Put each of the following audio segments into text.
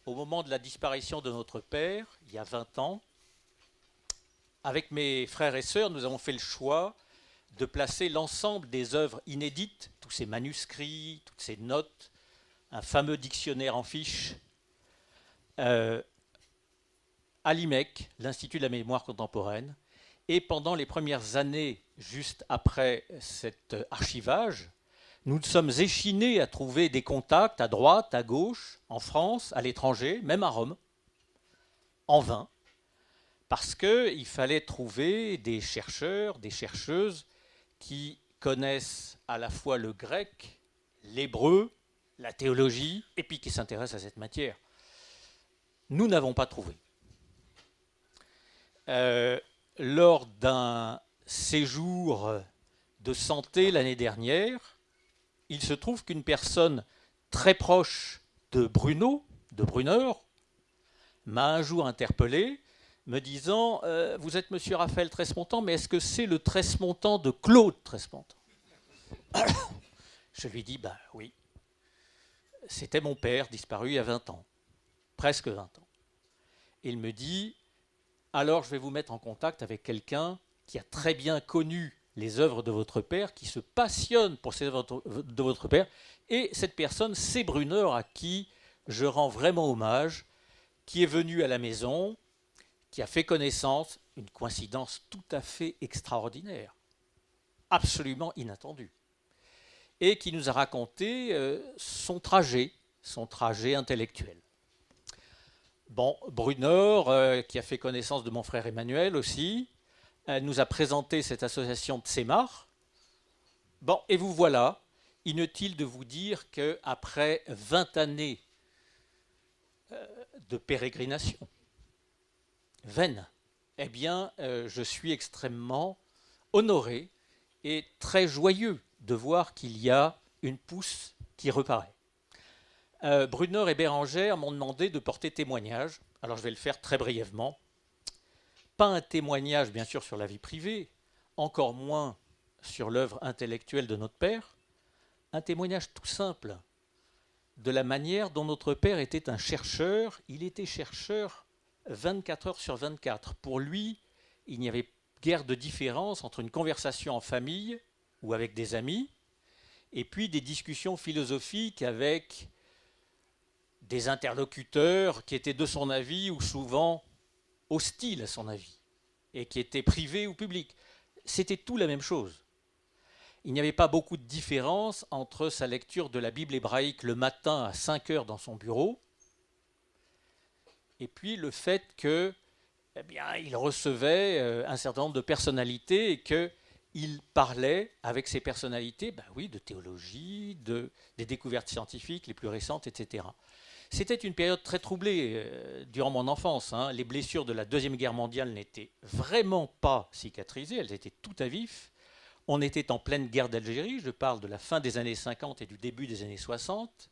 au moment de la disparition de notre père, il y a 20 ans, avec mes frères et sœurs, nous avons fait le choix de placer l'ensemble des œuvres inédites, tous ces manuscrits, toutes ces notes, un fameux dictionnaire en fiches, euh, à l'IMEC, l'Institut de la mémoire contemporaine. Et pendant les premières années, juste après cet archivage, nous nous sommes échinés à trouver des contacts à droite, à gauche, en France, à l'étranger, même à Rome, en vain, parce qu'il fallait trouver des chercheurs, des chercheuses qui connaissent à la fois le grec, l'hébreu, la théologie, et puis qui s'intéressent à cette matière. Nous n'avons pas trouvé. Lors d'un séjour de santé l'année dernière, il se trouve qu'une personne très proche de Bruno, de Brunner, m'a un jour interpellé, me disant vous êtes monsieur Raphaël Tresmontant, mais est-ce que c'est le Tresmontant de Claude Tresmontant? Je lui dis oui. C'était mon père, disparu il y a 20 ans, presque 20 ans. Et il me dit alors je vais vous mettre en contact avec quelqu'un qui a très bien connu les œuvres de votre père, qui se passionne pour ces œuvres de votre père, et cette personne, c'est Brunner, à qui je rends vraiment hommage, qui est venu à la maison, qui a fait connaissance, une coïncidence tout à fait extraordinaire, absolument inattendue, et qui nous a raconté son trajet intellectuel. Bon, Brunner, qui a fait connaissance de mon frère Emmanuel aussi, nous a présenté cette association Tsemar. Bon, et vous voilà, inutile de vous dire qu'après 20 années de pérégrination vaine, eh bien, je suis extrêmement honoré et très joyeux de voir qu'il y a une pousse qui reparaît. Brunner et Bérengère m'ont demandé de porter témoignage. Alors je vais le faire très brièvement. Pas un témoignage bien sûr sur la vie privée, encore moins sur l'œuvre intellectuelle de notre père, un témoignage tout simple de la manière dont notre père était un chercheur. Il était chercheur 24 heures sur 24. Pour lui, il n'y avait guère de différence entre une conversation en famille ou avec des amis et puis des discussions philosophiques avec des interlocuteurs qui étaient de son avis ou souvent hostiles à son avis et qui étaient privés ou publics. C'était tout la même chose. Il n'y avait pas beaucoup de différence entre sa lecture de la Bible hébraïque le matin à 5 heures dans son bureau et puis le fait que, il recevait un certain nombre de personnalités et qu'il parlait avec ces personnalités, de théologie, des découvertes scientifiques les plus récentes, etc. C'était une période très troublée durant mon enfance. Les blessures de la Deuxième Guerre mondiale n'étaient vraiment pas cicatrisées, elles étaient tout à vif. On était en pleine guerre d'Algérie, je parle de la fin des années 50 et du début des années 60,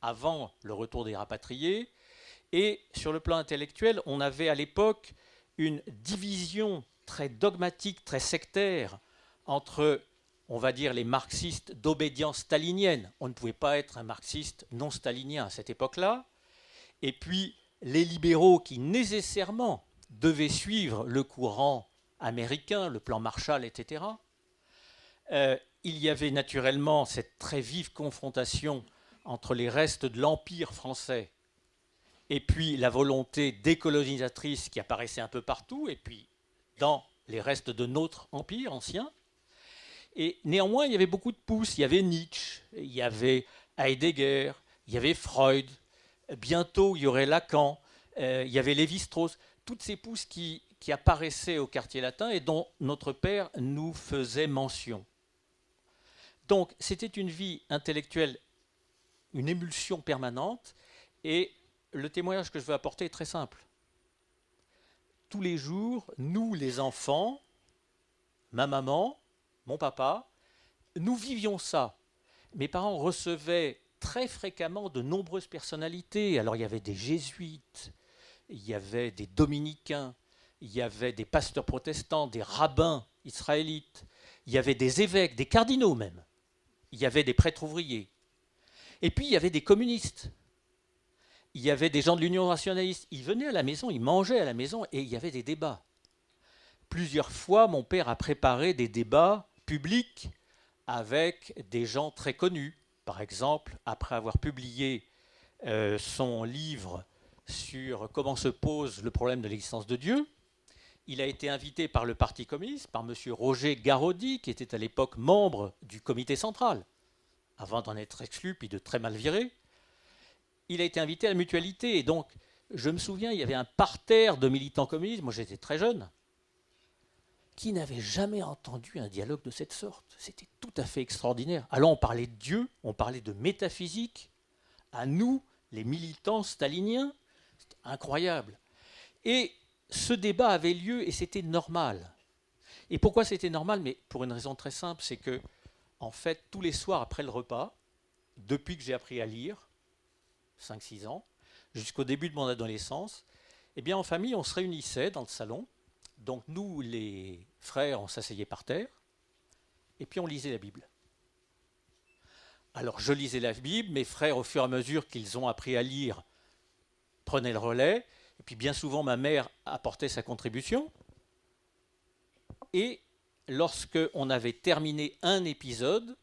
avant le retour des rapatriés. Et sur le plan intellectuel, on avait à l'époque une division très dogmatique, très sectaire entre, on va dire, les marxistes d'obédience stalinienne. On ne pouvait pas être un marxiste non stalinien à cette époque-là. Et puis les libéraux qui nécessairement devaient suivre le courant américain, le plan Marshall, etc. Il y avait naturellement cette très vive confrontation entre les restes de l'Empire français et puis la volonté décolonisatrice qui apparaissait un peu partout, et puis dans les restes de notre empire ancien. Et néanmoins, il y avait beaucoup de pousses. Il y avait Nietzsche, il y avait Heidegger, il y avait Freud. Bientôt, il y aurait Lacan, il y avait Lévi-Strauss. Toutes ces pousses qui apparaissaient au quartier latin et dont notre père nous faisait mention. Donc, c'était une vie intellectuelle, une émulsion permanente. Et le témoignage que je veux apporter est très simple. Tous les jours, nous, les enfants, ma maman, mon papa, nous vivions ça. Mes parents recevaient très fréquemment de nombreuses personnalités. Alors il y avait des jésuites, il y avait des dominicains, il y avait des pasteurs protestants, des rabbins israélites, il y avait des évêques, des cardinaux même, il y avait des prêtres ouvriers. Et puis il y avait des communistes. il y avait des gens de l'Union nationaliste. Ils venaient à la maison, ils mangeaient à la maison et il y avait des débats. Plusieurs fois, mon père a préparé des débats publics avec des gens très connus. Par exemple, après avoir publié son livre sur comment se pose le problème de l'existence de Dieu, il a été invité par le Parti communiste, par M. Roger Garaudy, qui était à l'époque membre du comité central, avant d'en être exclu puis de très mal viré. Il a été invité à la Mutualité. Et donc, je me souviens, il y avait un parterre de militants communistes, moi j'étais très jeune, qui n'avaient jamais entendu un dialogue de cette sorte. C'était tout à fait extraordinaire. Alors on parlait de Dieu, on parlait de métaphysique, à nous, les militants staliniens, c'était incroyable. Et ce débat avait lieu et c'était normal. Et pourquoi c'était normal? Mais pour une raison très simple, c'est que, en fait, tous les soirs après le repas, depuis que j'ai appris à lire, 5-6 ans, jusqu'au début de mon adolescence, eh bien en famille, on se réunissait dans le salon. Donc nous, les frères, on s'asseyait par terre, et puis on lisait la Bible. Alors je lisais la Bible, mes frères, au fur et à mesure qu'ils ont appris à lire, prenaient le relais, et puis bien souvent ma mère apportait sa contribution. Et lorsque on avait terminé un épisode,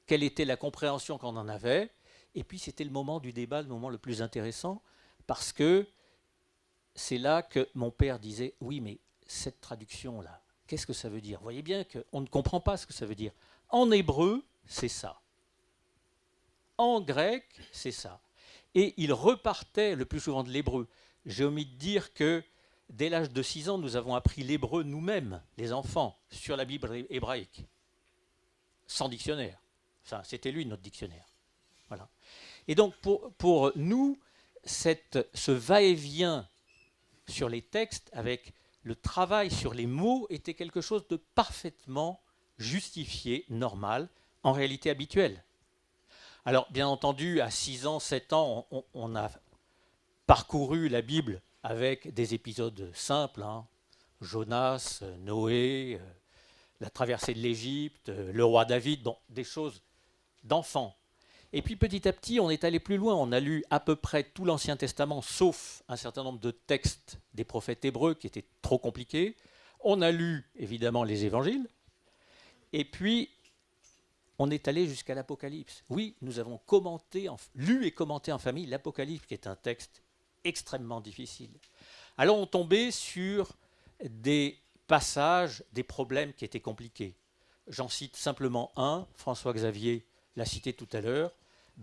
quelle était la compréhension qu'on en avait? Et puis c'était le moment du débat, le moment le plus intéressant, parce que c'est là que mon père disait « Oui, mais cette traduction-là, qu'est-ce que ça veut dire ?» Vous voyez bien qu'on ne comprend pas ce que ça veut dire. En hébreu, c'est ça. En grec, c'est ça. Et il repartait le plus souvent de l'hébreu. J'ai omis de dire que dès l'âge de 6 ans, nous avons appris l'hébreu nous-mêmes, les enfants, sur la Bible hébraïque, sans dictionnaire. Enfin, c'était lui notre dictionnaire. Voilà. Et donc, pour nous, ce va-et-vient sur les textes, avec le travail sur les mots, était quelque chose de parfaitement justifié, normal, en réalité habituel. Alors, bien entendu, à 6 ans, 7 ans, on a parcouru la Bible avec des épisodes simples, hein. Jonas, Noé, la traversée de l'Égypte, le roi David, bon, des choses d'enfants. Et puis petit à petit, on est allé plus loin. On a lu à peu près tout l'Ancien Testament, sauf un certain nombre de textes des prophètes hébreux qui étaient trop compliqués. On a lu évidemment les évangiles. Et puis, on est allé jusqu'à l'Apocalypse. Oui, nous avons lu et commenté en famille l'Apocalypse, qui est un texte extrêmement difficile. Alors on tombait sur des passages, des problèmes qui étaient compliqués. J'en cite simplement un, François Xavier l'a cité tout à l'heure,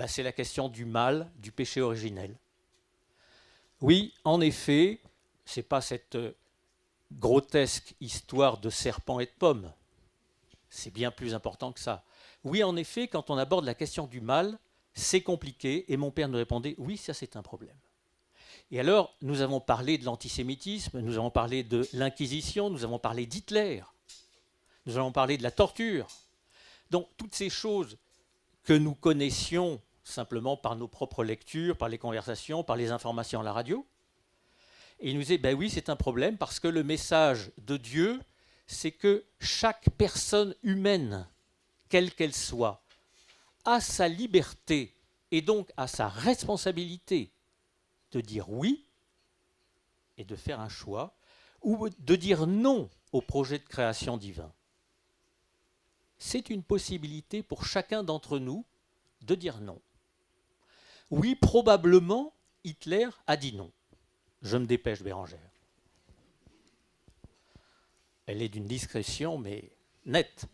c'est la question du mal, du péché originel. Oui, en effet, ce n'est pas cette grotesque histoire de serpent et de pomme. C'est bien plus important que ça. Oui, en effet, quand on aborde la question du mal, c'est compliqué, et mon père nous répondait, oui, ça c'est un problème. Et alors, nous avons parlé de l'antisémitisme, nous avons parlé de l'Inquisition, nous avons parlé d'Hitler, nous avons parlé de la torture. Donc, toutes ces choses que nous connaissions simplement par nos propres lectures, par les conversations, par les informations à la radio. Et il nous disait, ben oui, c'est un problème parce que le message de Dieu, c'est que chaque personne humaine, quelle qu'elle soit, a sa liberté et donc a sa responsabilité de dire oui et de faire un choix, ou de dire non au projet de création divin. C'est une possibilité pour chacun d'entre nous de dire non. Oui, probablement, Hitler a dit non. Je me dépêche, Bérangère. Elle est d'une discrétion, mais nette.